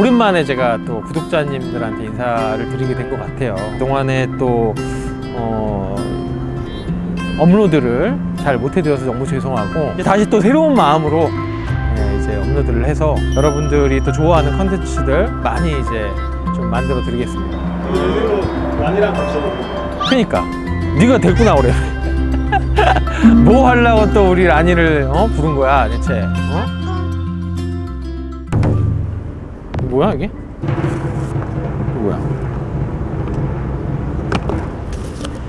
오랜만에 제가 또 구독자님들한테 인사를 드리게 된 것 같아요. 그동안에 또 업로드를 잘 못해드려서 너무 죄송하고, 이제 다시 또 새로운 마음으로 이제 업로드를 해서 여러분들이 또 좋아하는 컨텐츠들 많이 이제 좀 만들어 드리겠습니다. 제대로 란이랑 같이 오고. 그러니까 네가 데리고 나오래. 뭐 하려고 또 우리 라니를 부른 거야 대체? 뭐야 이게? 뭐야?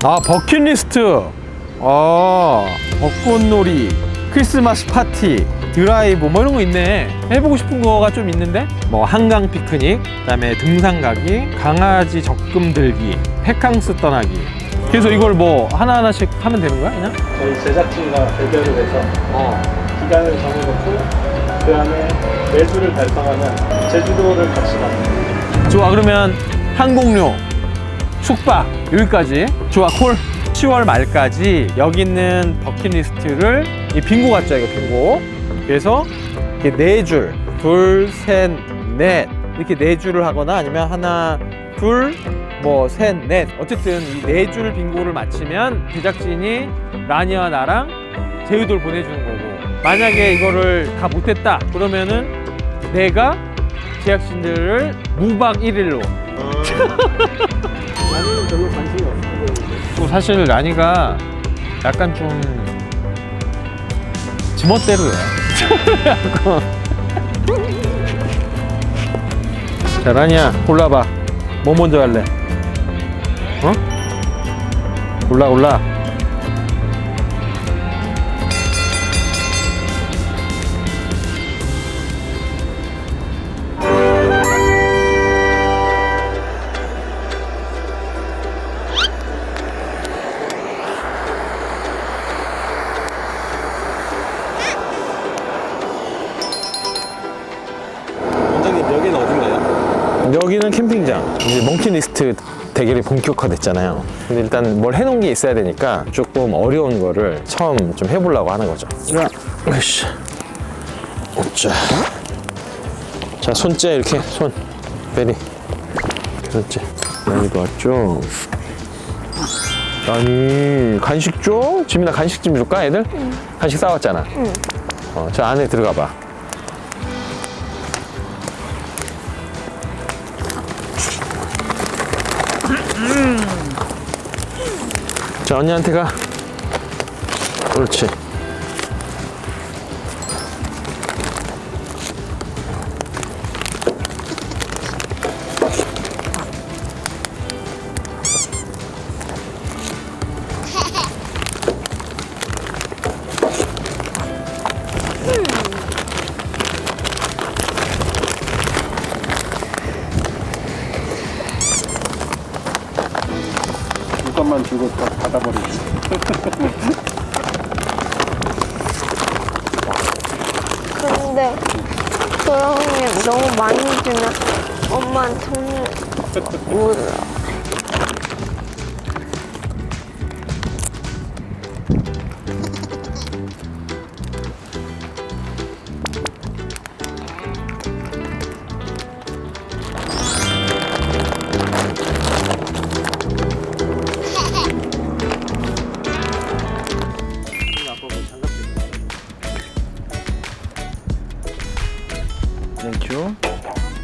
아, 버킷리스트. 벚꽃놀이, 크리스마스 파티, 드라이브 뭐 이런 거 있네. 해보고 싶은 거가 좀 있는데, 뭐 한강 피크닉, 그다음에 등산 가기, 강아지 적금 들기, 페캉스 떠나기. 그래서 이걸 뭐 하나하나씩 하면 되는 거야 그냥? 저희 제작진과 대결을 해서 기간을 정해놓고 그 안에 매주를 달성하면 제주도를 같이 가는. 좋아, 그러면 항공료, 숙박 여기까지. 좋아, 콜. 10월 말까지 여기 있는 버킷리스트를 이 빙고 같죠, 이거 빙고. 그래서 이렇게 네 줄, 둘, 셋, 넷 이렇게 네 줄을 하거나 아니면 하나, 둘, 뭐 셋, 넷, 어쨌든 이 네 줄 빙고를 마치면 제작진이 라니와 나랑 제주도를 보내주는 거고, 만약에 이거를 다 못했다 그러면은 내가 제작진들을 무박 1일로. 라니는 별로 관심이 없고. 또 사실 라니가 약간 좀 지멋대로야. 자, 라니야 골라봐. 뭐 먼저 할래? 골라. 원장님, 여기는 어딘가요? 여기는 캠핑장. 이제 몽키리스트 대결이 본격화됐잖아요. 근데 일단 뭘 해놓은 게 있어야 되니까 조금 어려운 거를 처음 좀 해보려고 하는 거죠. 으쌰. 자, 손째 이렇게 손. 베리. 손째. 라니도 왔죠? 라니 간식 줘? 지민아 간식 좀 줄까 애들? 응. 간식 싸왔잖아. 응. 저 안에 들어가 봐. 자, 언니한테 가. 그렇지. 물건만 주고 다 받아버리고. 근데 그런 게 너무 많이 주면 엄마한테 몰라.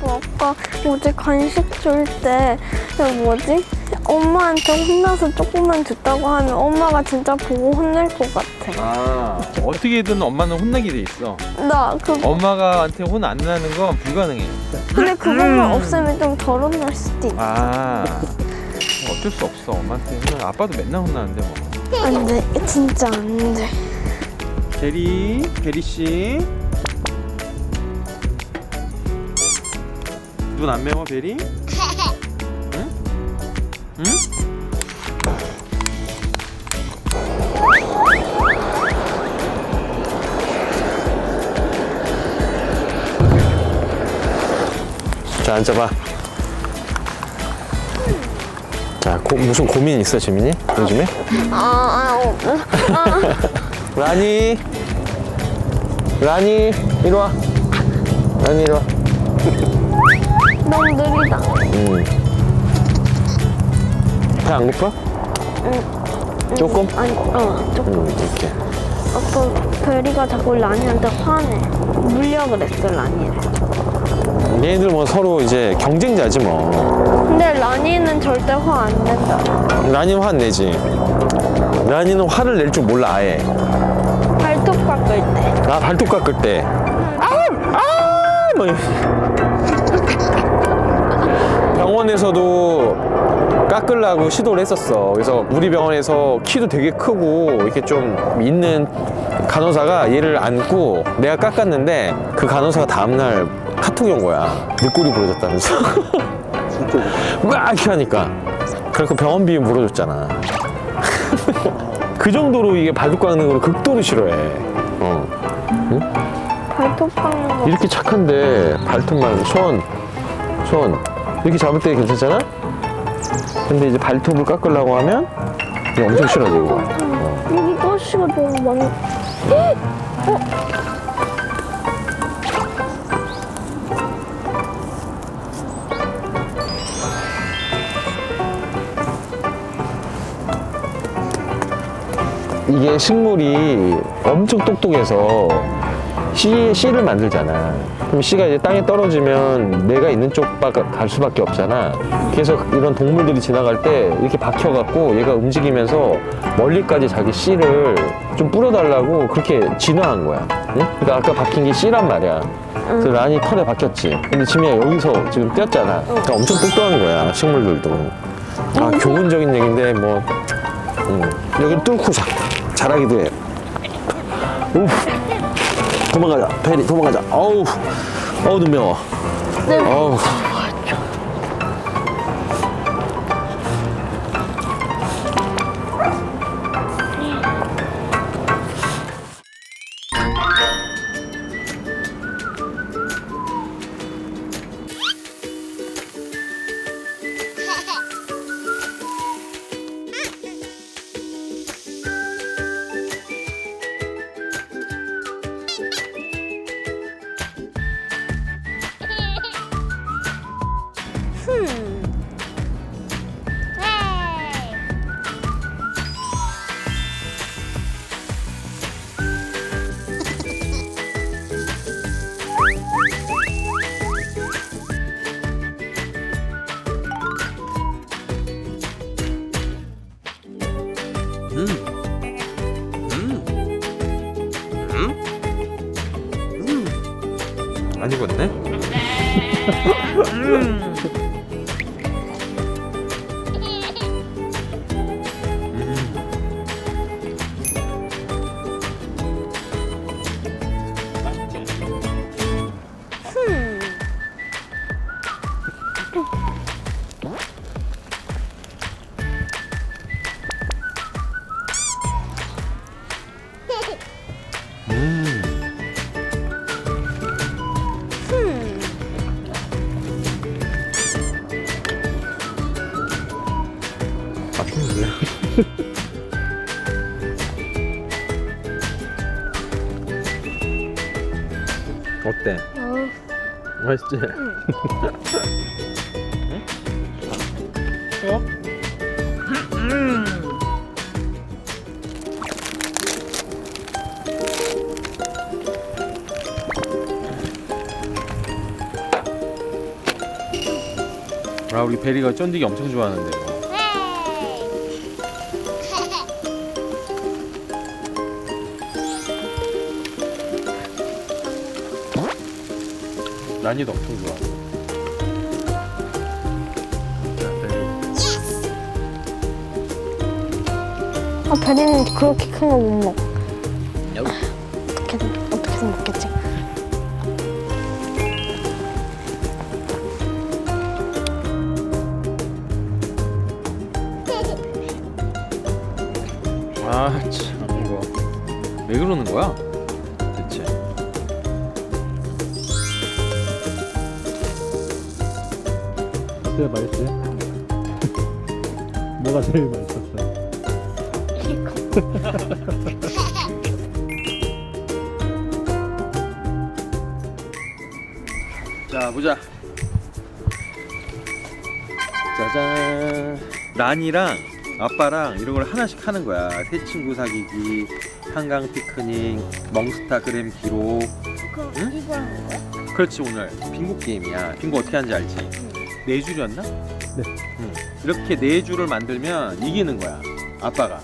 아까 어제 간식 줄 때 뭐지? 엄마한테 혼나서 조금만 줬다고 하면 엄마가 진짜 보고 혼낼 것 같아. 어떻게든 엄마는 혼나게 돼 있어. 나 그거 엄마가한테 혼 안 나는 건 불가능해. 근데 그것만 없으면 좀 덜 혼날 수도 있어. 어쩔 수 없어. 엄마한테 혼나. 아빠도 맨날 혼나는데 뭐. 안 돼, 진짜 안 돼. 베리 씨. 눈 안 매워, 베리? 응? 응? 자, 앉아봐. 자, 무슨 고민 있어, 지민이? 요즘에? 라니, 이리 와. 라니, 이리 와. 너무 느리다. 배 안 고파? 조금? 아니, 조금. 이렇게. 아까 베리가 자꾸 라니한테 화내. 물려 그랬어, 라니를. 얘네들 뭐 서로 이제 경쟁자지 뭐. 근데 라니는 절대 화 안 낸다. 라니는 화 안 내지. 라니는 화를 낼 줄 몰라 아예. 발톱 깎을 때. 아 발톱 깎을 때. 뭐. 병원에서도 깎으려고 시도를 했었어. 그래서 우리 병원에서 키도 되게 크고 이렇게 좀 있는 간호사가 얘를 안고 내가 깎았는데 그 간호사가 다음날 카톡이 온 거야. 내 꼴이 부러졌다면서. 진짜. 막 이렇게 하니까. 그래서 병원비 물어줬잖아. 그 정도로 이게 발톱 깎는 걸 극도로 싫어해. 발톱 깎는 거. 이렇게 착한데 발톱 말고 손 이렇게 잡을 때 괜찮잖아? 근데 이제 발톱을 깎으려고 하면 이게 엄청 싫어져 이거. 여기 가시가 너무 많이. 이게 식물이 엄청 똑똑해서 씨를 만들잖아. 그럼 씨가 이제 땅에 떨어지면 내가 있는 쪽 갈 수밖에 없잖아. 그래서 이런 동물들이 지나갈 때 이렇게 박혀갖고 얘가 움직이면서 멀리까지 자기 씨를 좀 뿌려달라고 그렇게 진화한 거야. 응? 그러니까 아까 박힌 게 씨란 말이야. 그래서 란이 털에 박혔지. 근데 지민이가 여기서 지금 떼었잖아. 그러니까 엄청 똑똑한 거야, 식물들도. 아, 교훈적인 얘기인데 뭐 여기를 뚫고 자라기도 해. 우 도망가자, 베리 도망가자. 어우 눈 매워. 네. 어우. 안 익었네? 어때? 맛있지? 아, 우리 베리가 쫀디기 엄청 좋아하는데 이거. 난이도 엄청 좋아. 아, 베리는 그렇게 큰 거 못 먹어. 어떻게든 먹겠지. 아, 참 이거 왜 그러는 거야? 대체. 어때? 맛있지? 뭐가 제일 맛있었어? 자, 보자. 난이랑 아빠랑 이런 걸 하나씩 하는 거야. 새 친구 사귀기, 한강 피크닉, 멍스타그램 기록. 그럼 응? 이거 하는 거야? 그렇지, 오늘 빙고 게임이야. 빙고 어떻게 하는지 알지? 네 줄이었나? 네. 응. 이렇게 네 줄을 만들면 이기는 거야. 아빠가.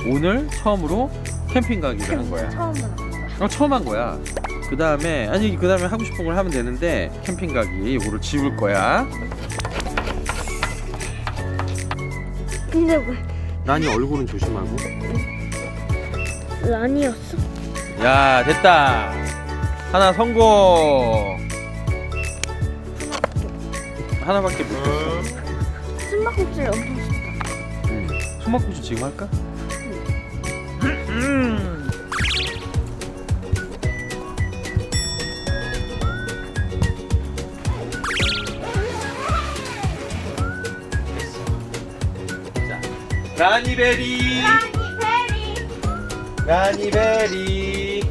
오늘 처음으로 캠핑 가기를 한 거야. 처음 하는 거야. 처음 한 거야. 그 다음에 하고 싶은 걸 하면 되는데 캠핑 가기 이거를 지울 거야. 근데 왜 난이 얼굴은 조심하고. 란이었어? 야, 됐다. 하나 성공. 하나밖에 못했어. 숨바꼭질 엄청 쉽다. 숨바꼭질 지금 할까? 라니베리. 라니베리.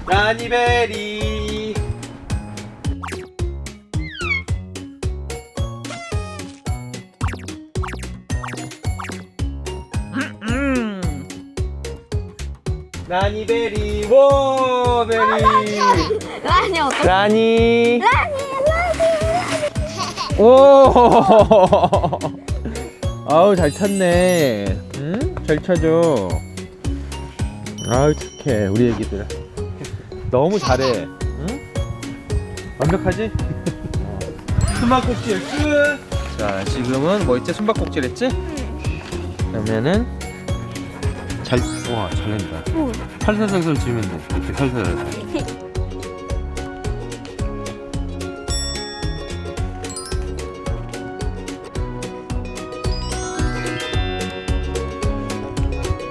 라니베리. 라니베리. 워베리. 란이 어떻게? 라니. 오. 아우, 잘 찾네. 응? 잘 찾아. 아우, 착해 우리 애기들. 너무 잘해. 응? 완벽하지? 숨바꼭질 끝. 자, 지금은 뭐 있지? 숨바꼭질 했지? 그러면은 와, 잘 낸다. 응. 살살살살 지으면 돼. 이렇게 살살.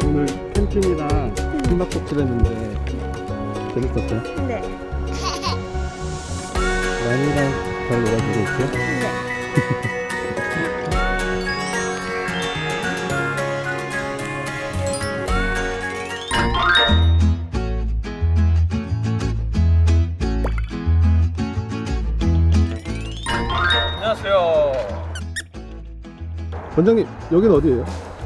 오늘 캠핑이랑 숨바꼭질 했는데 재밌었어요? 네. 난이랑 잘 놀아주고 있어요? 네. 안녕하세요. 원장님 여기는 어디예요?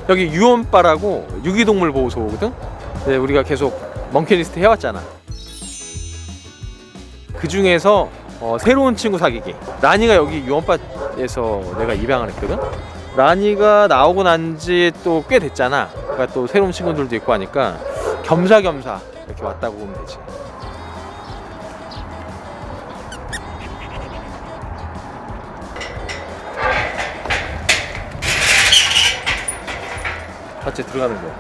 여기 유언바라고 유기동물 보호소거든. 네, 우리가 계속 멍키리스트 해왔잖아. 그 중에서 새로운 친구 사귀기. 라니가 여기 유언바에서 내가 입양을 했거든. 라니가 나오고 난 지 또 꽤 됐잖아. 그러니까 또 새로운 친구들도 있고 하니까 겸사겸사 이렇게 왔다고 보면 되지. 같이 들어가는 거야.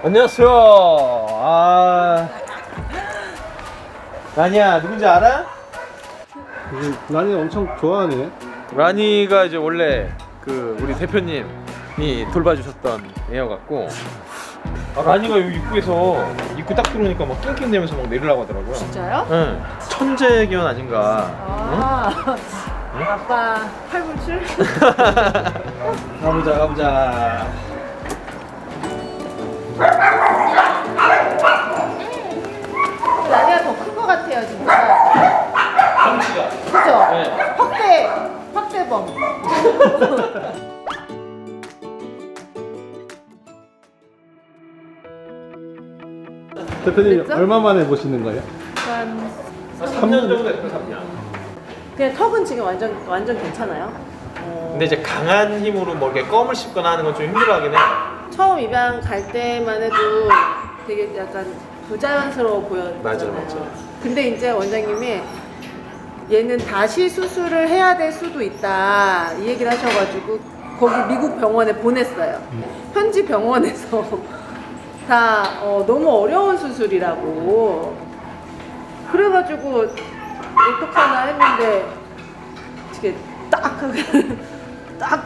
안녕하세요. 라니야, 누군지 알아? 난이 엄청 좋아하네. 라니가 이제 원래 그 우리 대표님이 돌봐주셨던 애여갖고, 라니가 여기 입구에서 입구 딱 들어오니까 막 낑낑대면서 막 내리려고 하더라고요. 진짜요? 응. 천재견 아닌가. 아, 아빠 팔불출? 가보자. 나니가 더 큰 것 같아요, 진짜. 덩치가. 그죠? 네. 확대범. 대표님 그랬죠? 얼마 만에 보시는 거예요? 한 3년 정도 됐고 3년. 그냥 턱은 지금 완전 괜찮아요. 근데 이제 강한 힘으로 뭐 이렇게 껌을 씹거나 하는 건 좀 힘들어하긴 해. 처음 입양 갈 때만 해도 되게 약간 부자연스러워 보였잖아요. 맞아. 근데 이제 원장님이 얘는 다시 수술을 해야 될 수도 있다 이 얘기를 하셔가지고 거기 미국 병원에 보냈어요. 현지 병원에서 다 너무 어려운 수술이라고 그래가지고 어떡하나 했는데 이렇게 딱 하고 딱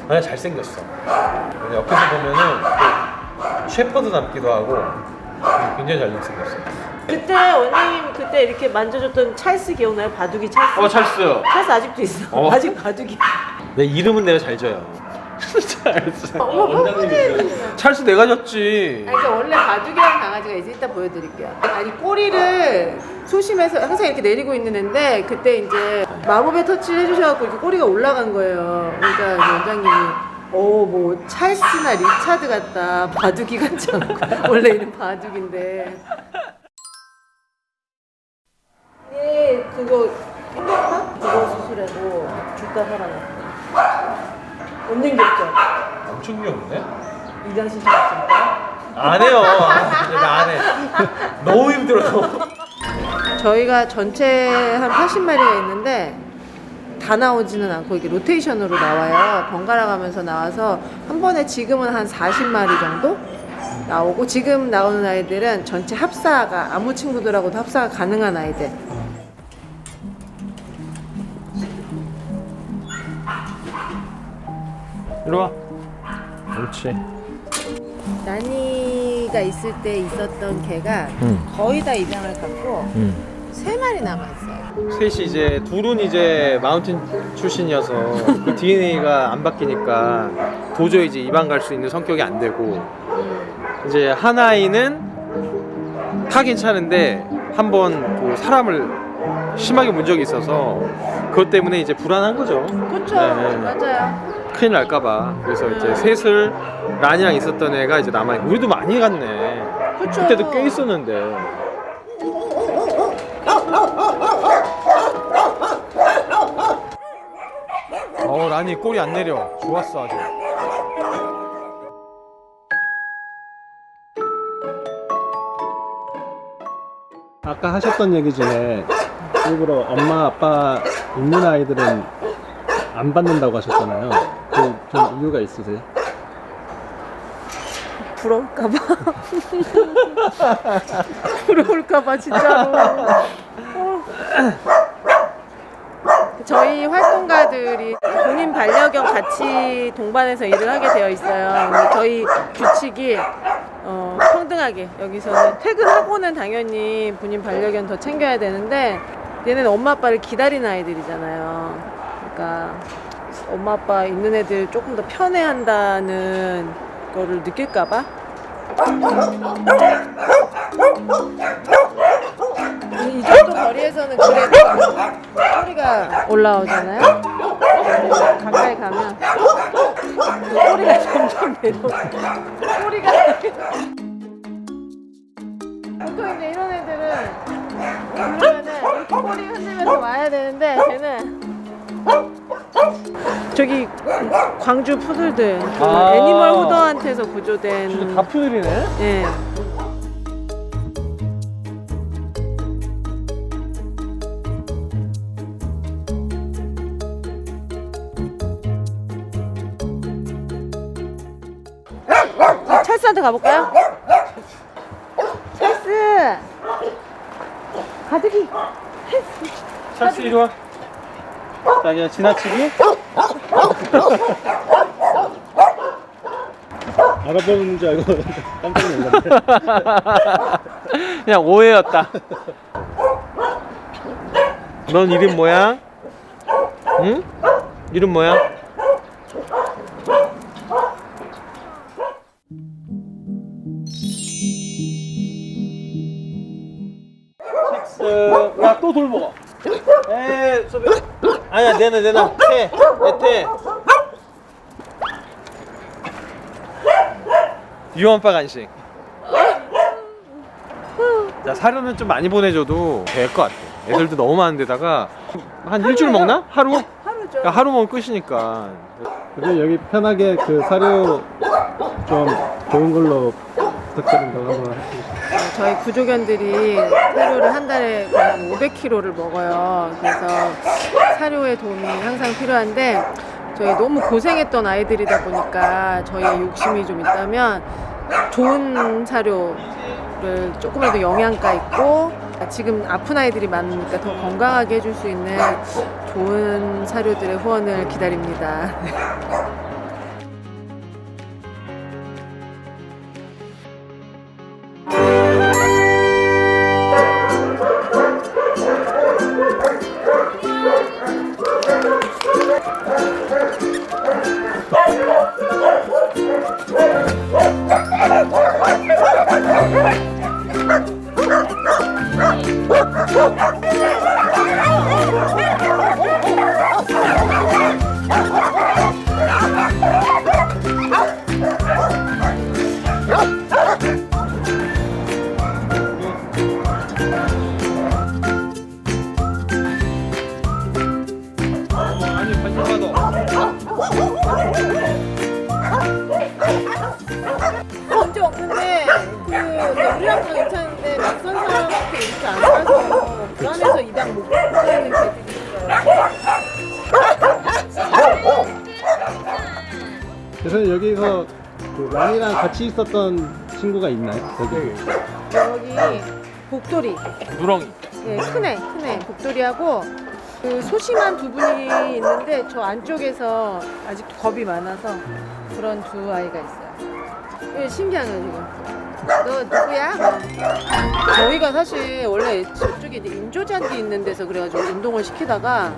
아니, 잘생겼어. 근데 옆에서 보면은 또 셰퍼드 닮기도 하고 굉장히 잘생겼어. 그때 원장님 그때 이렇게 만져줬던 찰스 기억나요? 바둑이 찰스? 찰스. 찰스 아직도 있어. 어. 아직 바둑이. 내 이름은 내가 잘 져요. 찰스. 원장님이 찰스 내가 졌지. 아니, 그러니까 원래 바둑이라는 강아지가 있어. 이따 보여드릴게요. 아니 꼬리를 소심해서 항상 이렇게 내리고 있는 애인데 그때 이제 마법의 터치를 해주셔갖고 이렇게 꼬리가 올라간 거예요. 그러니까 이제 원장님이 뭐 찰스나 리차드 같다. 바둑이 같지 않고 원래 이름 바둑인데. 네, 그거 수술하고 죽다 살아났어. 못 넘겼죠? 엄청 귀엽네. 이장 신청했습니다. 안 해요. 나 안 해. 너무 힘들어. 저희가 전체 한 80마리가 있는데 다 나오지는 않고 이게 로테이션으로 나와요. 번갈아 가면서 나와서 한 번에 지금은 한 40마리 정도 나오고, 지금 나오는 아이들은 전체 합사가 아무 친구들하고도 합사가 가능한 아이들. 이리 와. 그렇지. 나니가 있을 때 있었던 개가 거의 다 입양을 갔고 3마리 남아있어요. 셋이 이제 둘은 이제 마운틴 출신이어서 그 DNA가 안 바뀌니까 도저히 이제 입양 갈 수 있는 성격이 안 되고, 이제 한 아이는 다 괜찮은데 한번 그 사람을 심하게 문 적이 있어서 그것 때문에 이제 불안한 거죠. 그렇죠. 네. 맞아요. 큰일 날까봐. 그래서 이제 셋을 라니랑 있었던 애가 이제 남아있고, 우리도 많이 갔네. 그쵸. 그때도 꽤 있었는데. 라니 꼬리 안 내려. 좋았어 아주. 아까 하셨던 얘기 중에 일부러 엄마 아빠 있는 아이들은 안 받는다고 하셨잖아요. 그 좀 이유가 있으세요? 부러울까봐. 부러울까봐 진짜로. 저희 활동가들이 본인 반려견 같이 동반해서 일을 하게 되어 있어요. 근데 저희 규칙이 평등하게, 여기서는 퇴근하고는 당연히 본인 반려견 더 챙겨야 되는데, 얘네는 엄마 아빠를 기다리는 아이들이잖아요. 그러니까 엄마 아빠 있는 애들 조금 더 편애한다는 거를 느낄까봐. 이 정도 거리에서는 그래도 꼬리가 올라오잖아요. 가까이 가면 꼬리가 점점 내려. 꼬리가 보통 이제 이런 애들은 부르면은 이렇게 꼬리 흔들면서 와야 되는데, 쟤는 저기 광주 푸들들 그 애니멀 후더한테서 구조된. 다 푸들이네. 예. 찰스한테 가볼까요? 찰스! 가득이! 찰스 이리 와. 자, 그냥 지나치기. 알아보는 줄 알고 깜짝 놀랐네. 그냥 오해였다. 넌 이름 뭐야? 응? 이름 뭐야? 칙스. 야, 또 돌 먹어. 에이, 소비. 아니야, 내놔. 태. 유언빠 간식. 자, 사료는 좀 많이 보내줘도 될 것 같아. 애들도 너무 많은데다가 한 일주일 먹나? 하루? 하루죠. 야, 하루 먹으면 끝이니까. 그리고 여기 편하게 그 사료 좀 좋은 걸로 부탁드린다고 한번 해주세요. 저희 구조견들이 사료를 한 달에 거의 500kg를 먹어요. 그래서 사료의 도움이 항상 필요한데, 저희 너무 고생했던 아이들이다 보니까 저희의 욕심이 좀 있다면 좋은 사료를 조금이라도 영양가 있고, 지금 아픈 아이들이 많으니까 더 건강하게 해줄 수 있는 좋은 사료들의 후원을 기다립니다. 아니 반짝받아. 문제 없는데 우리랑 다 괜찮은데 낯선 사람한테 이렇게 안 가서 불안해서 입양 못 하는 개들이 있어요. 그래서 여기서 그 란이랑 같이 있었던 친구가 있나요? 여기. 여기 복돌이, 누렁이. 네, 큰애 복돌이하고 그 소심한 두 분이 있는데 저 안쪽에서 아직 겁이 많아서 그런 두 아이가 있어요. 이게 신기한 거예요 지금. 너 누구야? 저희가 사실 원래 저쪽에 이제 인조잔디 있는 데서 그래가지고 운동을 시키다가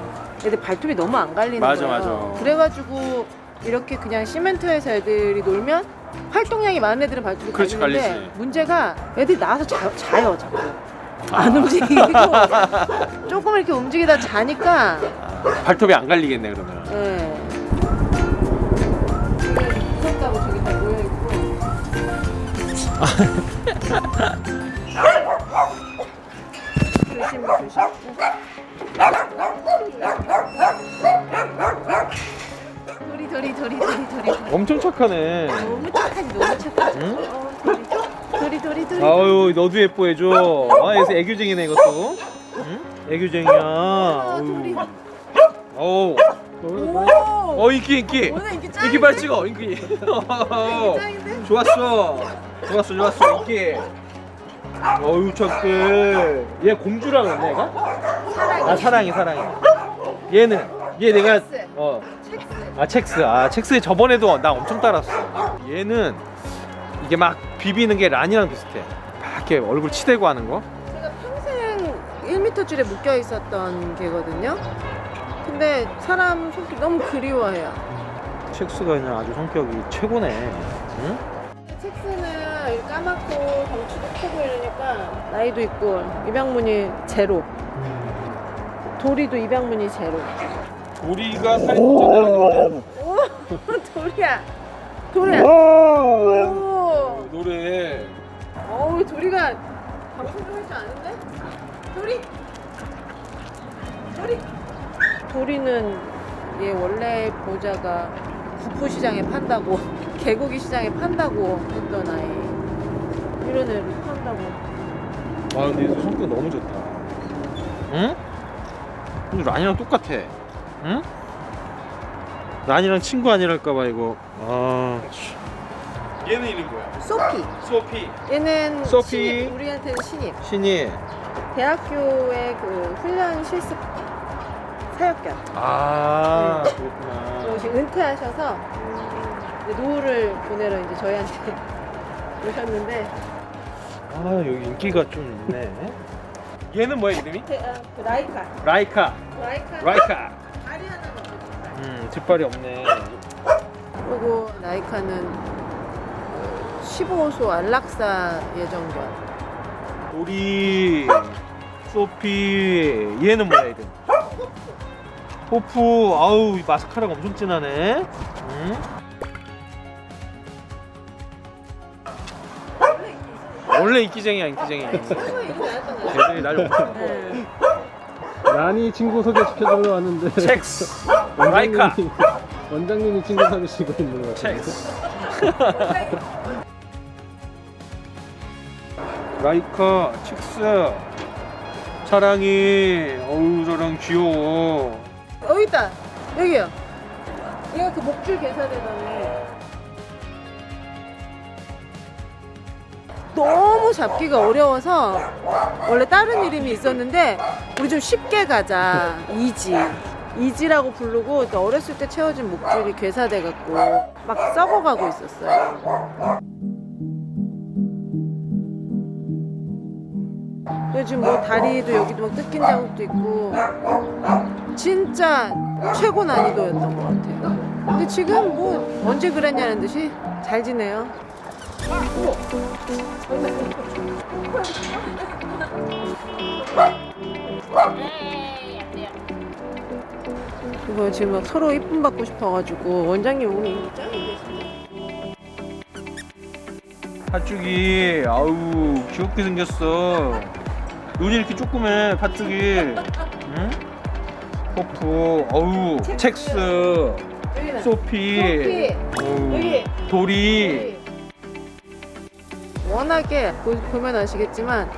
애들 발톱이 너무 안 갈리는 맞아, 거예요. 맞아. 그래가지고 이렇게 그냥 시멘트에서 애들이 놀면 활동량이 많은 애들은 발톱이 그렇지, 갈리는데 갈리지. 문제가 애들이 나와서 자요 자꾸. 안 움직이고 조금 이렇게 움직이다 자니까 발톱이 안 갈리겠네 그러면. 네. 무섭다고 저기 다 모여있고 조심 조심 도리 엄청 착하네. 너무 착하지 너무 착하지 응? 도리 아유 너도 예뻐해줘. 아 얘서 애교쟁이네 이것도. 응? 애교쟁이야. 도리. 어우. 오 인기. 오늘 인기 짱인데? 인기 빨리 찍어 인기. 짱인데? 좋았어 인기. 어유 착해. 얘 공주라 그랬네 얘가? 아 사랑이. 얘 내가 첵스 저번에도 나 엄청 따랐어. 얘는 이게 막 비비는 게 란이랑 비슷해. 막 이렇게 얼굴 치대고 하는 거. 제가 평생 1m 줄에 묶여 있었던 개거든요. 근데 사람 손길 너무 그리워해요. 첵스가 그냥 아주 성격이 최고네. 응? 첵스는 이렇게 까맣고 덩치도 크고 이러니까 나이도 있고 입양문이 제로. 도리도 입양문이 제로. 우리가 살이 진짜 나는 오 도리야. 오. 노래. 어우 도리가 방송 좀 할 줄 아는데? 도리는 얘 원래 보자가 구포 시장에 판다고 개고기 시장에 판다고 했던 아이. 이런 애를 판다고. 아 근데 얘도 성격 너무 좋다. 응? 근데 란이랑 똑같아. 응? 란이랑 친구 아니랄까봐 이거. 아. 얘는 이름 뭐야? 소피. 얘는 소피. 신입, 우리한테는 신입. 신이. 대학교의 그 훈련 실습 사역견. 아 그리고 그렇구나. 지금 은퇴하셔서 이제 노후를 보내러 이제 저희한테 오셨는데 아 여기 인기가 좀 있네. 얘는 뭐야 이름이? 그 라이카. 라이카. 다리 하나가 없어요. 뒷발이 없네. 그리고 라이카는 15소 안락사 예정견. 우리 소피. 얘는 뭐야 이름? 호프. 아우 이 마스카라가 엄청 진하네. 응? 원래 인기쟁이야 인기쟁이. 애들이 날 욕하고. 네. 란이 친구 소개시켜주러 왔는데 첵스. 라이카. 원장님이 친구 사주시고 있는 것 같아요. 첵스. 라이카, 첵스, 사랑이. 어우 저랑 귀여워. 여기 있다. 여기요. 얘가 그 목줄 개사되더니 너무 잡기가 어려워서 원래 다른 이름이 있었는데 우리 좀 쉽게 가자. 이지라고 부르고 또 어렸을 때 채워진 목줄이 괴사돼 갖고 막 썩어가고 있었어요. 요즘 뭐 다리도 여기도 막 뜯긴 자국도 있고 진짜 최고 난이도였던 것 같아요. 근데 지금 뭐 언제 그랬냐는 듯이 잘 지내요. 이거 지금 막 서로 이쁨 받고 싶어가지고 원장님 오늘 이거 짱인데 진짜. 팥죽이 아우 귀엽게 생겼어. 눈이 이렇게 조그매 팥죽이. 응? 포프 어우 첵스 소피 어우, 여기. 도리. 워낙에 보면 아시겠지만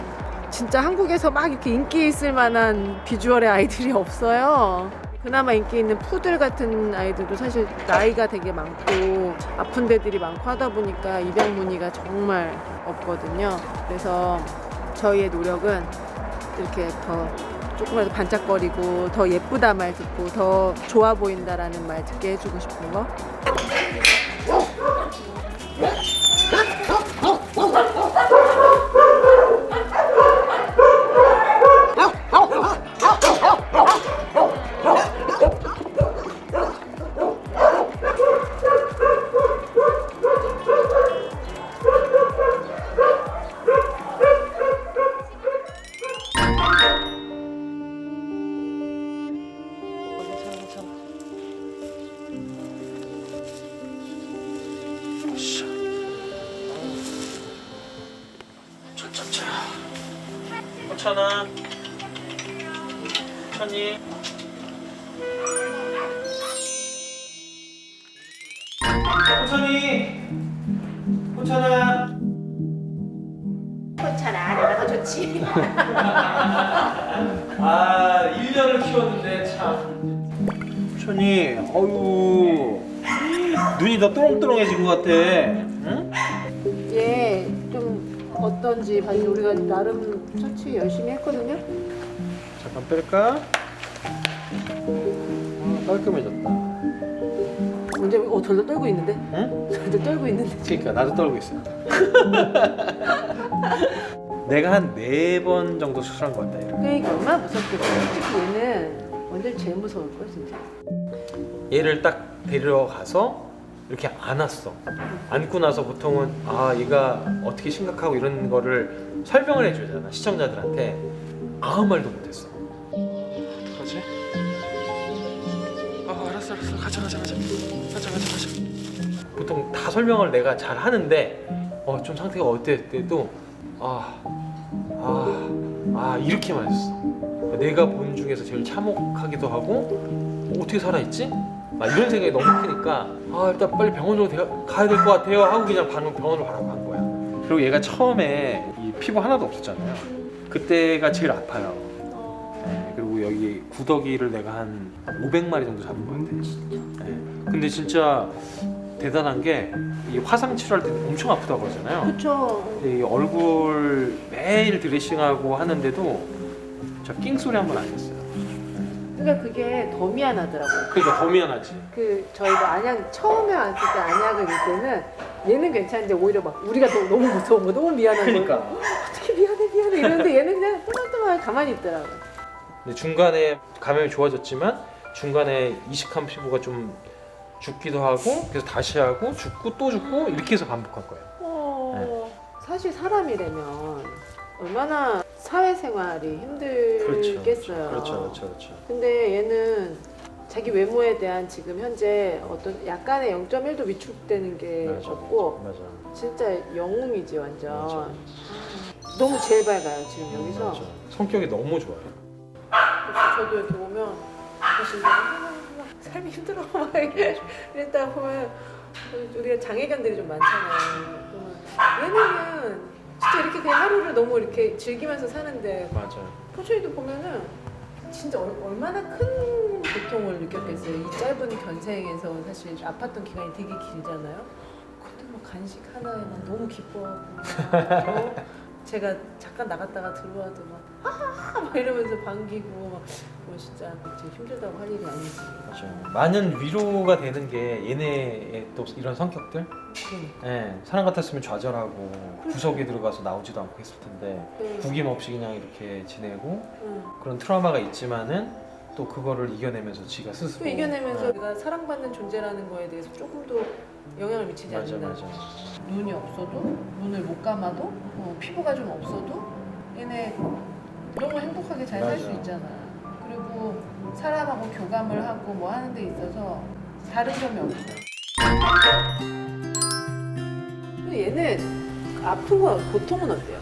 진짜 한국에서 막 이렇게 인기 있을 만한 비주얼의 아이들이 없어요. 그나마 인기 있는 푸들 같은 아이들도 사실 나이가 되게 많고 아픈 데들이 많고 하다 보니까 입양 문의가 정말 없거든요. 그래서 저희의 노력은 이렇게 더 조금이라도 반짝거리고 더 예쁘다 말 듣고 더 좋아 보인다라는 말 듣게 해주고 싶은 거. 천천아 천이 천이 천아 괜찮아, 내가 더 좋지. 아 1년을 키웠는데 참 천이 어유 눈이 더 또롱또롱해진 것 같아. 응? 얘 좀 어떤지 봐요. 우리가 나름 처치 열심히 했거든요. 잠깐 뺄까? 깔끔해졌다. 언제 덜덜 떨고 있는데? 응? 덜덜 떨고 있는데. 그러니까 나도 떨고 있어. 내가 한 4번 정도 수술한 것 같다. 이렇게. 그러니까 얼마나 무섭겠어. 솔직히 얘는 완전 제일 무서울 걸 진짜. 얘를 딱 데리러 가서 이렇게 안았어. 안고 나서 보통은 아 얘가 어떻게 심각하고 이런 거를 설명을 해줘야 시청자들한테. 아무 말도 못했어. 어떡하지? 알았어 가자. 보통 다 설명을 내가 잘 하는데 좀 상태가 어땠대도 이렇게만 했어. 내가 본 중에서 제일 참혹하기도 하고 어떻게 살아있지? 이런 생각이 너무 크니까 일단 빨리 병원으로 가야 될 것 같아요 하고 그냥 병원으로 가라고 한 거야. 그리고 얘가 처음에 이 피부 하나도 없었잖아요. 그때가 제일 아파요. 네, 그리고 여기 구더기를 내가 한 500마리 정도 잡은 것 같아. 네. 근데 진짜 대단한 게 이 화상 치료할 때 엄청 아프다고 그러잖아요. 그렇죠. 이 얼굴 매일 드레싱하고 하는데도 저 낑소리 한 번 안 했어요. 그러니까 그게 더 미안하더라고요. 그러니까 더 미안하지. 저희가 안약 처음에 왔을 때 안약을 일 때는 얘는 괜찮은데 오히려 막 우리가 너무 무서운 거, 너무 미안한 거. 그러니까. 어떻게 미안해 이러는데 얘는 그냥 또말또말 가만히 있더라고요. 근데 중간에 감염이 좋아졌지만 중간에 이식한 피부가 좀 죽기도 하고 그래서 다시 하고 죽고 또 죽고 이렇게 해서 반복할 거예요. 사실 사람이라면 얼마나 사회생활이 힘들겠어요. 그렇죠. 근데 얘는 자기 외모에 대한 지금 현재 어떤 약간의 0.1도 위축되는 게 없고 맞아. 진짜 영웅이지 완전. 맞아. 너무 제일 밝아요 지금 여기서. 맞아. 성격이 너무 좋아요. 그래서 저도 이렇게 오면 사실 삶이 힘들어 막 이랬다 보면 우리가 장애견들이 좀 많잖아요. 그러면 얘네는 진짜 이렇게 그냥 하루를 너무 이렇게 즐기면서 사는데 맞아. 포천이도 보면은 진짜 얼마나 큰 고통을 느꼈겠어요. 이 짧은 견생에서 사실 아팠던 기간이 되게 길잖아요. 근데 뭐 간식 하나에만 너무 기뻐하고 제가 잠깐 나갔다가 들어와도 막 이러면서 반기고 막 진짜 힘들다고 할 일이 아니지. 맞아. 많은 위로가 되는 게 얘네의 또 이런 성격들. 네, 사람 같았으면 좌절하고 구석에 들어가서 나오지도 않고 했을 텐데 구김없이 그냥 이렇게 지내고 그런 트라우마가 있지만은 또 그거를 이겨내면서 지가 스스로 또 이겨내면서 내가 사랑받는 존재라는 거에 대해서 조금 더 영향을 미치지 않는다. 맞아. 눈이 없어도 눈을 못 감아도 피부가 좀 없어도 얘네 너무 행복하게 편하게 잘 살 수 맞아. 있잖아. 그리고 사람하고 교감을 하고 뭐 하는 데 있어서 다른 점이 없어. 근데 얘는 아픈 거 고통은 어때요?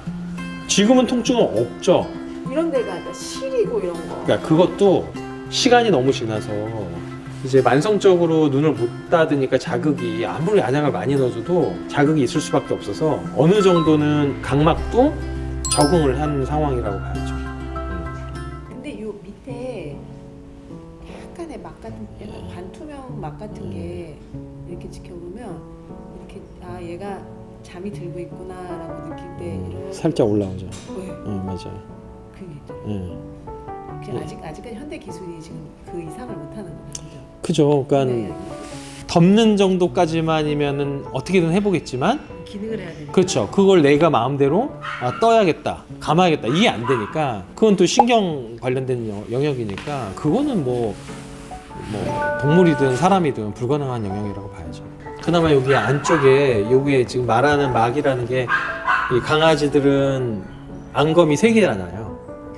지금은 통증은 없죠. 이런 데가 아니라 시리고 이런 거. 그러니까 그것도 시간이 너무 지나서 이제 만성적으로 눈을 못 닫으니까 자극이 아무리 안약을 많이 넣어줘도 자극이 있을 수밖에 없어서 어느 정도는 각막도 적응을 한 상황이라고 봐야죠. 근데 요 밑에 약간의 막 같은 약간 반투명 막 같은 게 이렇게 지켜보면 이렇게 아 얘가 잠이 들고 있구나라고 느낄 때 이런 살짝 올라오죠. 왜? 맞아요. 그게 있죠. 예. 그냥 아직까지 현대 기술이 지금 그 이상을 못하는 거죠. 그죠. 그러니까 네, 덮는 정도까지만이면은 어떻게든 해보겠지만, 기능을 해야 되니까. 그렇죠. 그걸 내가 마음대로 떠야겠다, 감아야겠다 이게 안 되니까 그건 또 신경 관련된 영역이니까 그거는 뭐 동물이든 사람이든 불가능한 영역이라고 봐야죠. 그나마 여기 안쪽에 여기에 지금 말하는 막이라는 게 이 강아지들은 안검이 3개잖아요.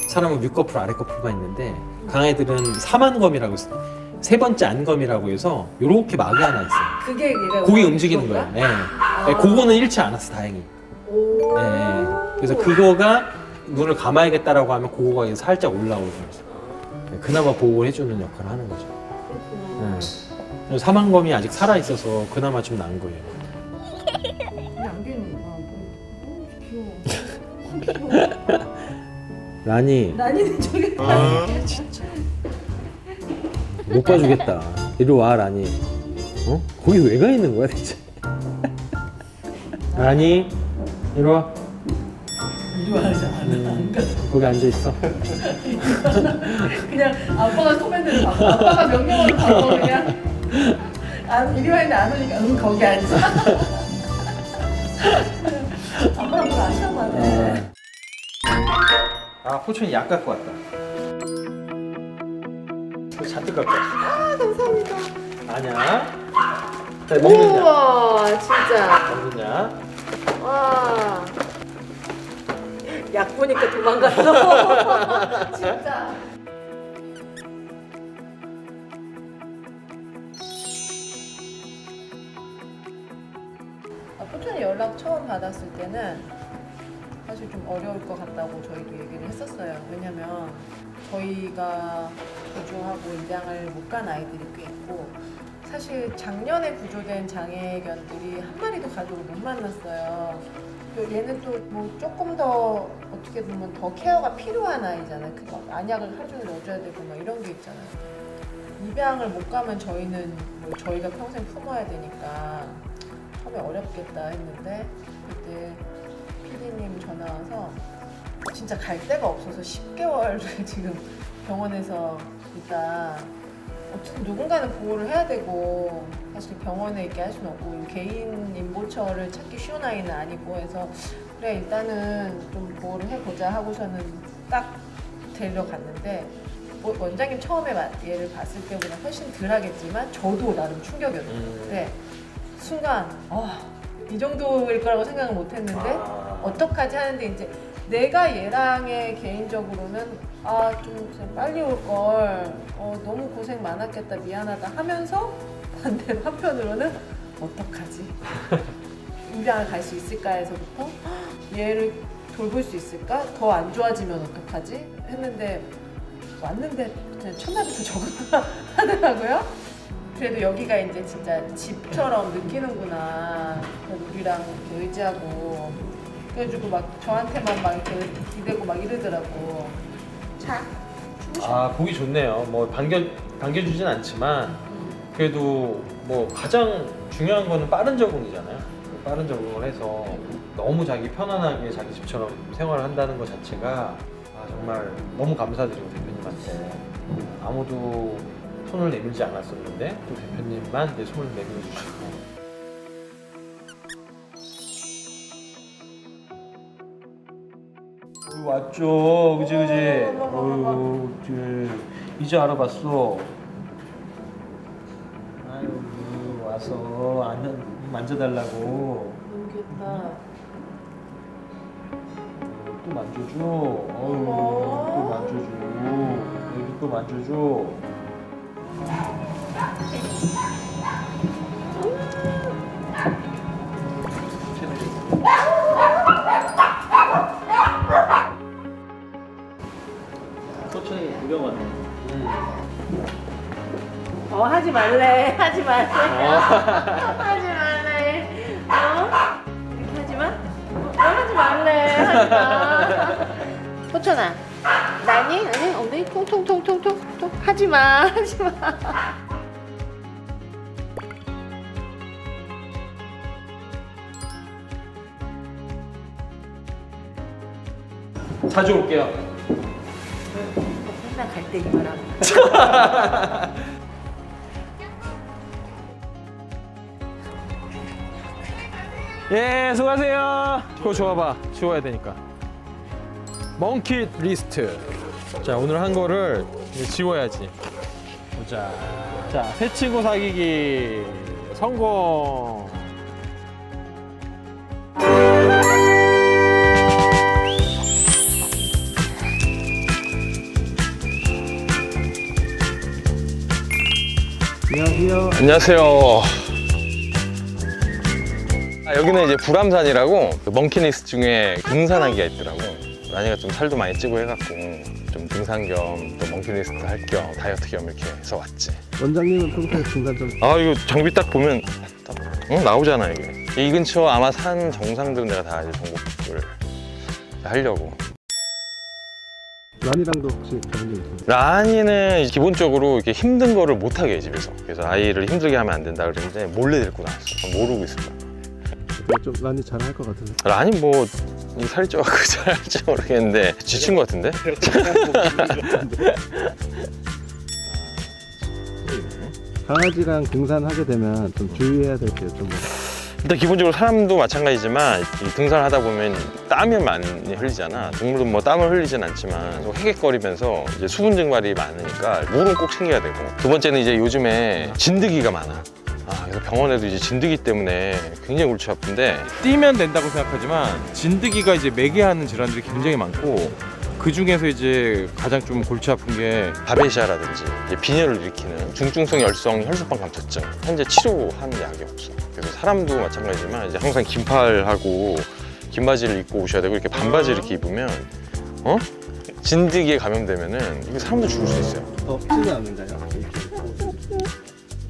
사람은 윗꺼풀 아랫꺼풀만 있는데 강아지들은 사만검이라고 있어요. 3번째 안검이라고 해서 요렇게 막이 하나 있어요. 그게 얘가 고기 움직이는 거예요. 그건가? 네. 그거는 잃지 않았어, 다행히. 오. 네. 그래서 그거가 눈을 감아야겠다라고 하면 그거가 살짝 올라오죠. 네. 그나마 보호를 해주는 역할을 하는 거죠. 그렇구나. 네. 사만검이 아직 살아 있어서 그나마 좀 나은 거예요. 안개는 귀여워. 라니, 난이는 저게 진짜 못 봐주겠다. 이리 와, 라니. 거기 왜 가 있는 거야, 대체? 라니, 이리 와. 이리 와야지. 거기 앉아 있어. 그냥 아빠가 소맨대로 바꿔. 아빠가 명령으로 바꿔 그냥. 이리 와 있는데 안 오니까 거기 앉아. 아빠랑 뭘 아시나 봐네. 포천이 약 갖고 왔다. 잔뜩 갖고 왔어. 아 감사합니다. 아니야. 자, 먹느냐? 우와 진짜. 먹느냐? 와. 약 보니까 도망갔어. 진짜. 포천이 연락 처음 받았을 때는 사실 좀 어려울 것 같다고 저희도 얘기를 했었어요. 왜냐면 저희가 구조하고 입양을 못 간 아이들이 꽤 있고 사실 작년에 구조된 장애견들이 한 마리도 가족을 못 만났어요. 또 얘는 또 뭐 조금 더 어떻게 보면 더 케어가 필요한 아이잖아요. 막 안약을 하루 종일 넣어줘야 되고 막 이런 게 있잖아요. 입양을 못 가면 저희는 뭐 저희가 평생 품어야 되니까 처음에 어렵겠다 했는데 그때 PD님 전화 와서 진짜 갈 데가 없어서 10개월을 지금 병원에서 있다. 어쨌든 누군가는 보호를 해야 되고 사실 병원에 있게 할 수는 없고 개인 임보처를 찾기 쉬운 아이는 아니고 해서 그래 일단은 좀 보호를 해보자 하고서는 딱 데려갔는데 원장님 처음에 얘를 봤을 때보다 훨씬 덜 하겠지만 저도 나름 충격이었는데 순간 이 정도일 거라고 생각을 못 했는데 어떡하지 하는데 이제 내가 얘랑의 개인적으로는 좀 빨리 올걸 너무 고생 많았겠다 미안하다 하면서 반대로 한편으로는 어떡하지 입양을 갈 수 있을까 해서부터 얘를 돌볼 수 있을까 더 안 좋아지면 어떡하지 했는데 왔는데 그냥 첫날부터 적응하더라고요. 그래도 여기가 이제 진짜 집처럼 느끼는구나. 우리랑 이렇게 의지하고 그래가지고 막 저한테만 막 이렇게 기대고 막 이러더라고. 자, 보기 좋네요. 뭐 반겨주진 않지만 그래도 뭐 가장 중요한 거는 빠른 적응이잖아요. 빠른 적응을 해서 너무 자기 편안하게 자기 집처럼 생활을 한다는 것 자체가 정말 너무 감사드리고 대표님한테 아무도 손을 내밀지 않았었는데 또 대표님만 내 손을 내밀어 주시고 왔죠. 그지 어휴 이제 알아봤어. 아유 와서 만져달라고 너무 귀엽다. 또 만져줘. 어휴 또 만져줘. 만져줘. 소천이 구경 왔네. 하지 말래. 하지 말래. 하지 말래. 이렇게 하지 마. 하지 말래. 하지 마. 호천아. 나니? 아니, 엉덩이 통통통통통. 하지 마. 하지 마. 자주 올게요. 맨날 갈 때 이 말하고. 예, 수고하세요. 그거 줘봐. 지워야 되니까. 멍킷 리스트. 자, 오늘 한 거를 이제 지워야지. 보자. 자, 새 친구 사귀기 성공. 안녕하세요. 안녕하세요. 여기는 이제 불암산이라고 멍키니스 중에 등산하기가 있더라고. 라니가 좀 살도 많이 찌고 해갖고 좀 등산 겸 또 멍키니스트 할 겸 다이어트 겸 이렇게 해서 왔지. 원장님은 평소에 등산 좀 아 이거 장비 딱 보면 나오잖아 이게. 이 근처 아마 산 정상들은 내가 다 이제 정복을 하려고. 란이랑도 혹시 그런 게 있어요? 라니는 기본적으로 이렇게 힘든 거를 못하게 해 집에서. 그래서 아이를 힘들게 하면 안 된다 그랬는데 몰래 데리고 나왔어. 모르고 있을 거야. 좀 란이 잘할 것 같은데. 라니 뭐 살이 쪄갖고 잘할지 모르겠는데 지친 것 같은데? 강아지랑 등산하게 되면 좀 주의해야 될 게 좀 일단 기본적으로 사람도 마찬가지지만 이 등산을 하다 보면 땀이 많이 흘리잖아. 동물도 뭐 땀을 흘리진 않지만 헤객거리면서 이제 수분 증발이 많으니까 물은 꼭 챙겨야 되고, 두 번째는 이제 요즘에 진드기가 많아. 그래서 병원에도 이제 진드기 때문에 굉장히 골치 아픈데, 뛰면 된다고 생각하지만 진드기가 이제 매개하는 질환들이 굉장히 많고, 그 중에서 이제 가장 좀 골치 아픈 게 바베시아라든지 이제 빈혈을 일으키는 중증성 열성 혈소판 감퇴증, 현재 치료하는 약이 없어. 그래서 사람도 마찬가지지만 이제 항상 긴팔하고 긴 바지를 입고 오셔야 되고, 이렇게 반바지 이렇게 입으면 진드기에 감염되면은 이게 사람도 죽을 수 있어요. 덥지는 않는가요?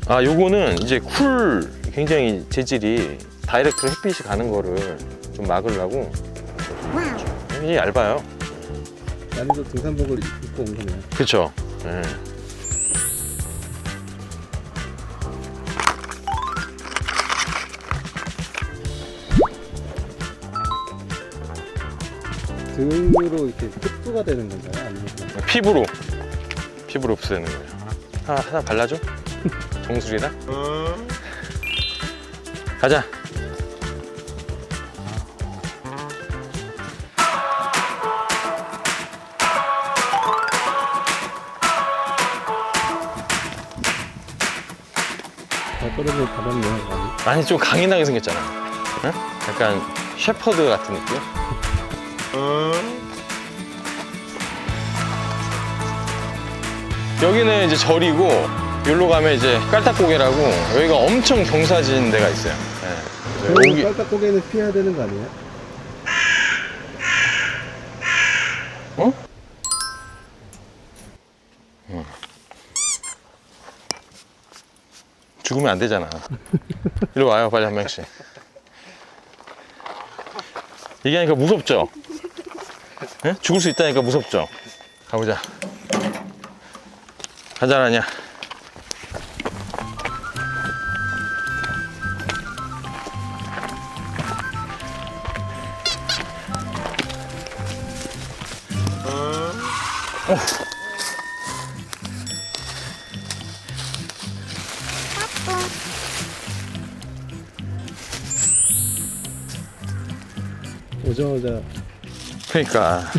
요거는 이제 쿨, 굉장히 재질이 다이렉트로 햇빛이 가는 거를 좀 막으려고. 이게 얇아요. 란이도 등산복을 입고 온 거네요. 그렇죠. 네. 등으로 이렇게 흡수가 되는 건가요? 아니면 피부로 없애는 거예요. 하나 발라줘? 정수리다? 가자. 발걸음을 받았네요. 란이. 아니 좀 강인하게 생겼잖아. 응? 약간 셰퍼드 같은 느낌? 여기는 이제 절이고, 여기로 가면 이제 깔딱고개라고, 여기가 엄청 경사진 데가 있어요. 네. 그래서 여기 깔딱고개는 피해야 되는 거 아니에요? 죽으면 안 되잖아. 이리 와요, 빨리 한 명씩. 얘기하니까 무섭죠? 네? 죽을 수 있다니까 무섭죠? 가보자. 가자, 라니야. 오자마자 그러니까.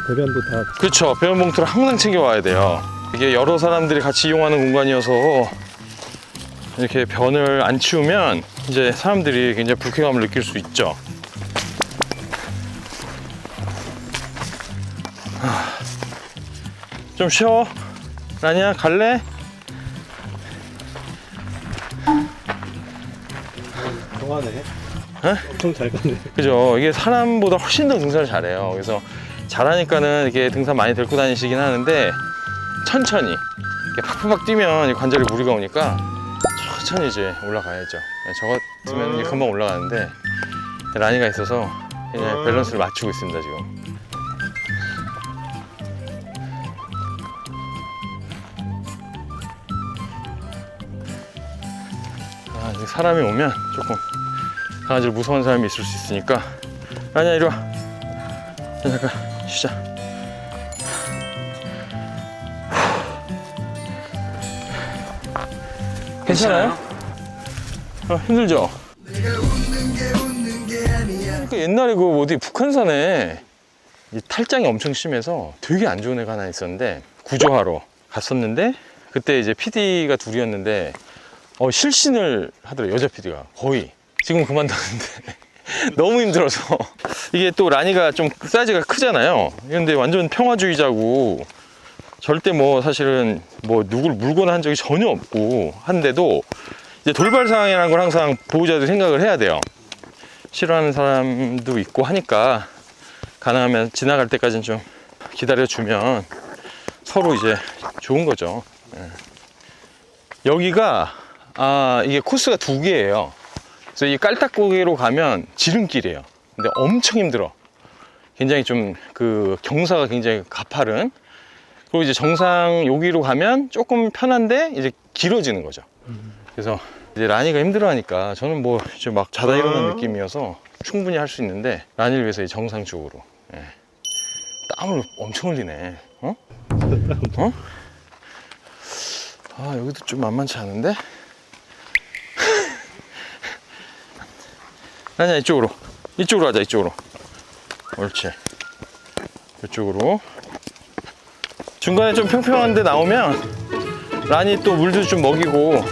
배변도 다 그렇죠. 배변 봉투를 항상 챙겨와야 돼요. 이게 여러 사람들이 같이 이용하는 공간이어서 이렇게 변을 안 치우면 이제 사람들이 굉장히 불쾌감을 느낄 수 있죠. 좀 쉬어. 라니야, 갈래? 좋아하네. 에? 엄청 잘 가네. 그죠. 이게 사람보다 훨씬 더 등산을 잘해요. 그래서 잘하니까는 이렇게 등산 많이 데리고 다니시긴 하는데 천천히 이렇게 팍팍 뛰면 이 관절에 무리가 오니까 천천히 이제 올라가야죠. 저 같으면 이제 금방 올라가는데 라니가 있어서 그냥 밸런스를 맞추고 있습니다, 지금. 아, 이제 사람이 오면 조금 강아지를 무서워하는 사람이 있을 수 있으니까. 라니야, 이리 와. 자, 잠깐 쉬자. 괜찮아요? 힘들죠? 그러니까 옛날에 그 어디 북한산에 이 탈장이 엄청 심해서 되게 안 좋은 애가 하나 있었는데 구조하러 갔었는데 그때 이제 PD가 둘이었는데 실신을 하더라고요. 여자 PD가 거의. 지금 그만뒀는데 너무 힘들어서. 이게 또 라니가 좀 사이즈가 크잖아요. 근데 완전 평화주의자고 절대 뭐 사실은 뭐 누굴 물거나 한 적이 전혀 없고 한데도 이제 돌발 상황이라는 걸 항상 보호자들이 생각을 해야 돼요. 싫어하는 사람도 있고 하니까 가능하면 지나갈 때까지는 좀 기다려주면 서로 이제 좋은 거죠. 여기가 이게 코스가 2개예요. 그래서 이 깔딱고개로 가면 지름길이에요. 근데 엄청 힘들어. 굉장히 좀 그 경사가 굉장히 가파른. 그리고 이제 정상 여기로 가면 조금 편한데 이제 길어지는 거죠. 그래서 이제 라니가 힘들어하니까 저는 뭐 이제 막 자다 일어난 느낌이어서 충분히 할 수 있는데 라니를 위해서 이 정상 쪽으로. 땀을 엄청 흘리네. 어? 여기도 좀 만만치 않은데? 라니야, 이쪽으로 하자. 이쪽으로. 옳지. 이쪽으로. 중간에 좀 평평한 데 나오면 라니 또 물도 좀 먹이고.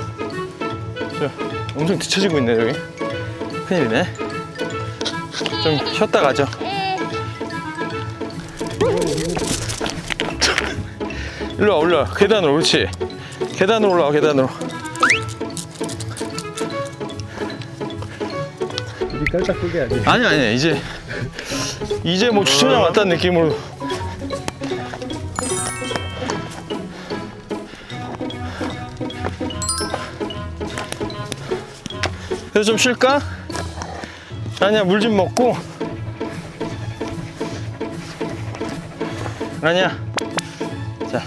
엄청 뒤처지고 있네 여기. 큰일이네. 좀 쉬었다 가죠. 일로 와, 올라와. 계단으로. 그렇지. 계단으로 올라와. 계단으로. 우리 깔딱고개 아니야? 아니 이제 뭐 주차장 왔다는 느낌으로. 그래서 좀 쉴까? 라니야, 물 좀 먹고. 라니야, 자.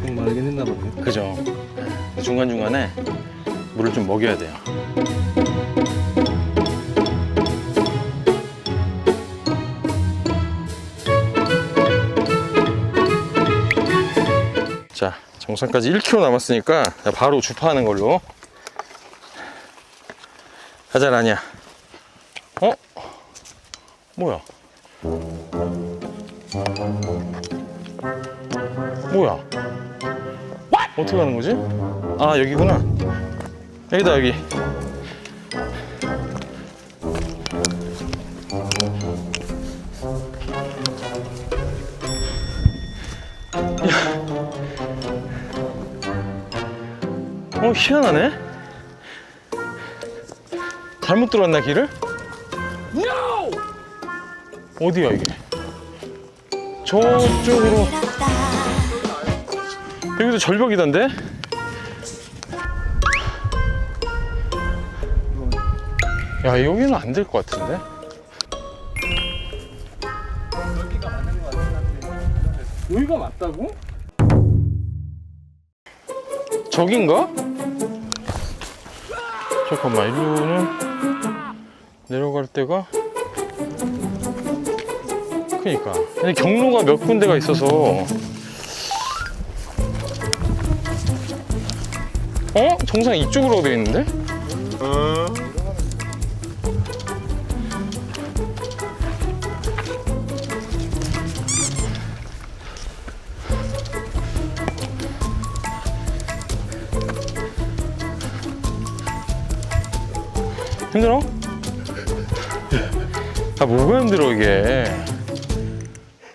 좀 말긴 했나 보네. 그죠. 중간중간에 물을 좀 먹여야 돼요. 자, 정상까지 1km 남았으니까 바로 주파하는 걸로. 가자, 라니야. 뭐야? 어떻게 가는 거지? 여기구나. 여기다, 여기. 희한하네? 잘못 들어왔나, 길을? 어디야, 이게? 저쪽으로. 여기도 절벽이던데? 야, 여기는 안 될 것 같은데? 여기가 맞는 것 같은데. 여기가 맞다고? 저긴가? 잠깐만, 일로는 내려갈 데가? 그니까. 근데 경로가 몇 군데가 있어서. 어? 정상 이쪽으로 되어 있는데? 힘들어? 아, 뭐가 힘들어 이게?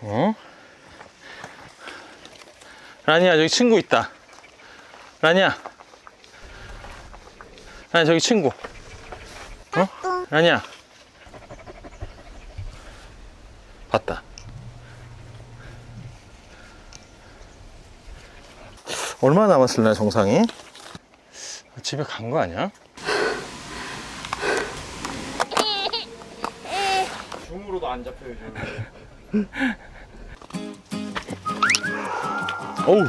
어? 라니야, 저기 친구 있다. 라니야, 라니야, 저기 친구. 어? 라니야, 봤다. 얼마나 남았을래, 정상이? 집에 간 거 아니야? 줌으로도 안 잡혀요 지금. 어우.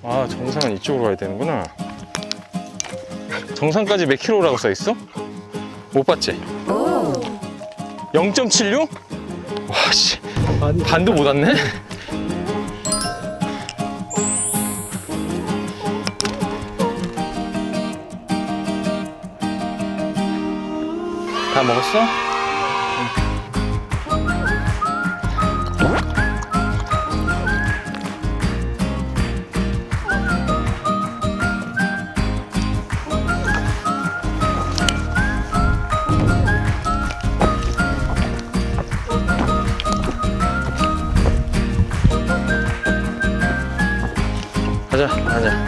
아, 정상은 이쪽으로 가야 되는구나. 정상까지 몇 킬로라고 써 있어? 못 봤지? 0.76? 와, 씨. 반도 못 왔네? 다 먹었어? 가자, 가자.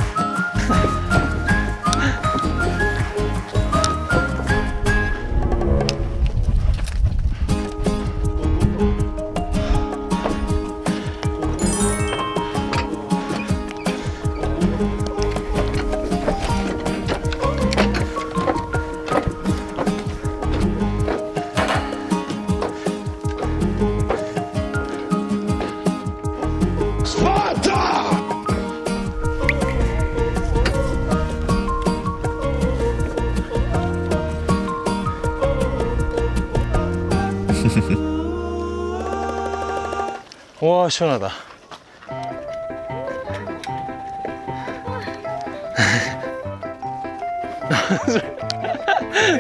와, 시원하다.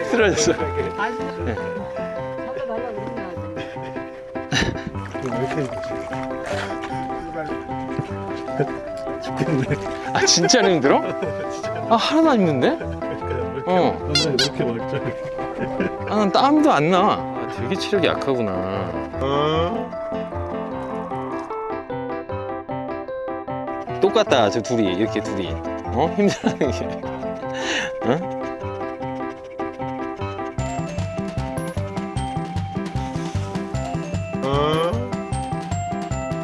쓰러졌어. 네. 아, 진짜로 힘들어? 아, 하나도 안 힘든데? 어. 이렇게 멀쩡해. 아, 난 땀도 안 나. 아, 되게 체력이 약하구나. 똑같다, 저 둘이. 이렇게 둘이. 어? 힘들어하는 게. 어?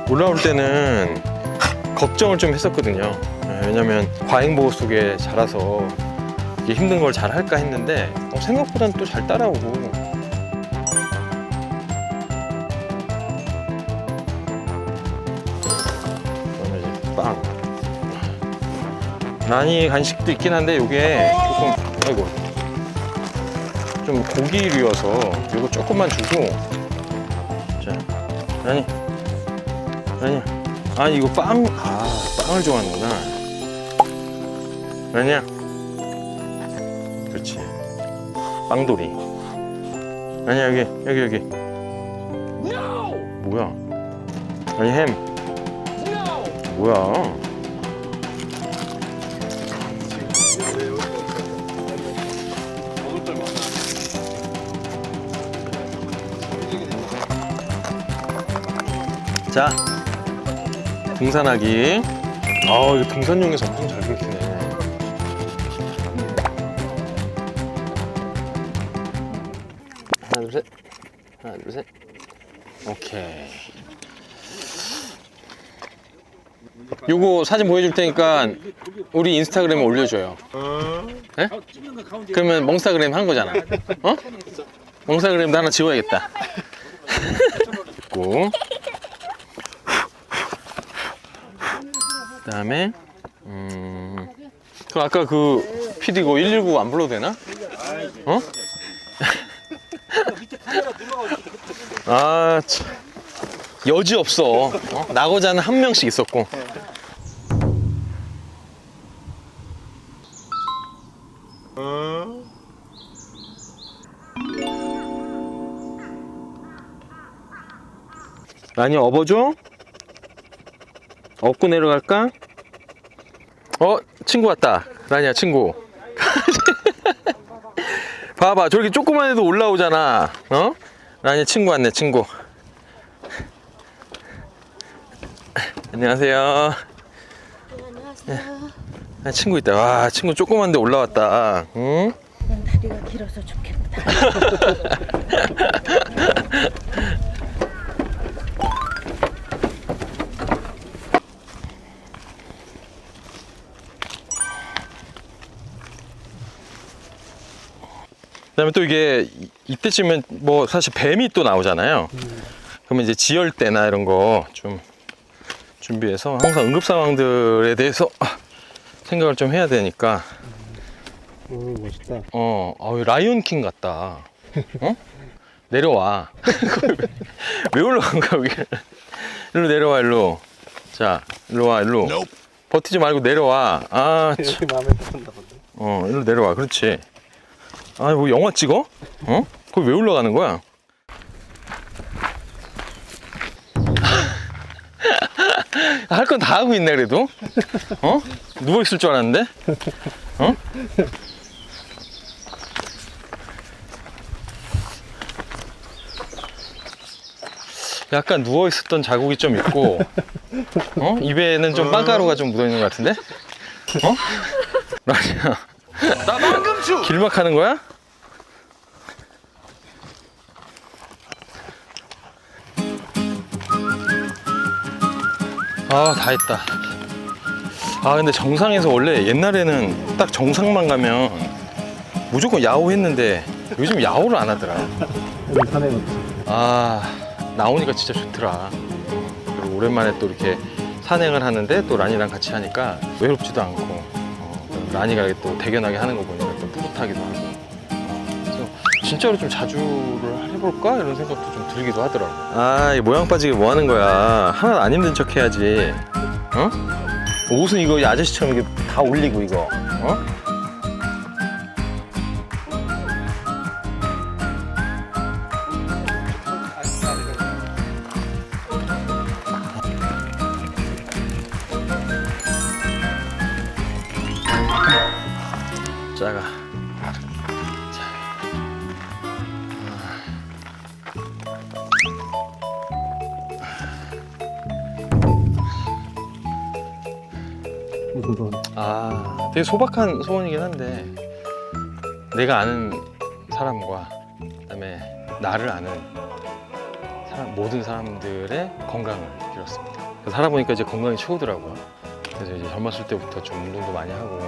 올라올 때는 걱정을 좀 했었거든요. 왜냐면 과잉보호 속에 자라서 이게 힘든 걸 잘 할까 했는데 생각보다는 또 잘 따라오고. 그다음에 이제 빵. 라니 간식도 있긴 한데 이게 조금, 아이고, 좀 고기류여서 이거 조금만 주고. 자, 라니, 라니야. 아, 이거 빵, 아, 빵을 좋아하는구나. 라니야. 그렇지. 빵돌이. 라니야, 여기. 뭐야? 라니 햄. 뭐야? 자, 등산하기. 아, 이거 등산용에서 엄청 잘 긁히네. 하나, 둘, 셋. 하나, 둘, 셋. 오케이. 요거 사진 보여줄 테니까 우리 인스타그램에 올려줘요. 네? 그러면 멍스타그램 한 거잖아. 어? 멍스타그램도 하나 지워야겠다. 있고. 그다음에 그 아까 그 PD 이거 119 안 불러도 되나? 어? 아, 참. 여지 없어. 어? 나고자는 한 명씩 있었고. 라니 업어줘? 업고 내려갈까? 친구 왔다. 라니야 친구. 봐봐 저렇게 조그만 애도 올라오잖아. 라니 친구 왔네 친구. 안녕하세요. 안녕하세요. 친구 있다. 와 친구 조그만데 올라왔다. 응? 난 다리가 길어서 좋겠다. 그다음에 또 이게 이때쯤은 뭐 사실 뱀이 또 나오잖아요. 그러면 이제 지열 때나 이런 거 좀 준비해서 항상 응급 상황들에 대해서 생각을 좀 해야 되니까. 오, 멋있다. 라이온 킹 같다. 내려와. 왜 올라간 거야 여기? 일로 내려와 일로. 자 일로 와 일로. 버티지 말고 내려와. 아 참. 이렇게 마음에 든다 본데. 일로 내려와. 그렇지. 아, 뭐 영화 찍어? 거기 왜 올라가는 거야? 할 건 다 하고 있네 그래도. 누워 있을 줄 알았는데. 약간 누워 있었던 자국이 좀 있고, 입에는 좀 빵가루가 좀 묻어 있는 것 같은데. 라니야. 나 방금 길막하는 거야? 다 했다. 근데 정상에서 원래 옛날에는 딱 정상만 가면 무조건 야호 했는데 요즘 야호를 안 하더라. 여기 산에 나오니까 진짜 좋더라. 그리고 오랜만에 또 이렇게 산행을 하는데 또 라니랑 같이 하니까 외롭지도 않고, 라니가 이렇게 또 대견하게 하는 거 보니까 또 뿌듯하기도 하고. 그래서 진짜로 좀 자주를 해볼까? 이런 생각도 좀 들기도 하더라고. 이 모양 빠지게 뭐 하는 거야? 하나도 안 힘든 척 해야지. 옷은 이거 이 아저씨처럼 이렇게 다 올리고 이거. 작아. 무슨 소원? 되게 소박한 소원이긴 한데 내가 아는 사람과 그다음에 나를 아는 모든 사람들의 건강을 빌었습니다. 그래서 살아보니까 이제 건강이 최고더라고요. 그래서 이제 젊었을 때부터 좀 운동도 많이 하고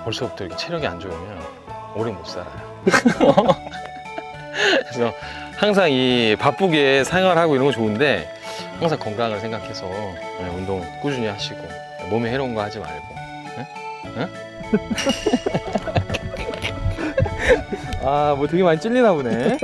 벌써부터 이렇게 체력이 안 좋으면 오래 못 살아요. 그래서 항상 이 바쁘게 생활하고 이런 거 좋은데 항상 건강을 생각해서 운동 꾸준히 하시고 몸에 해로운 거 하지 말고. 응? 뭐 되게 많이 찔리나 보네.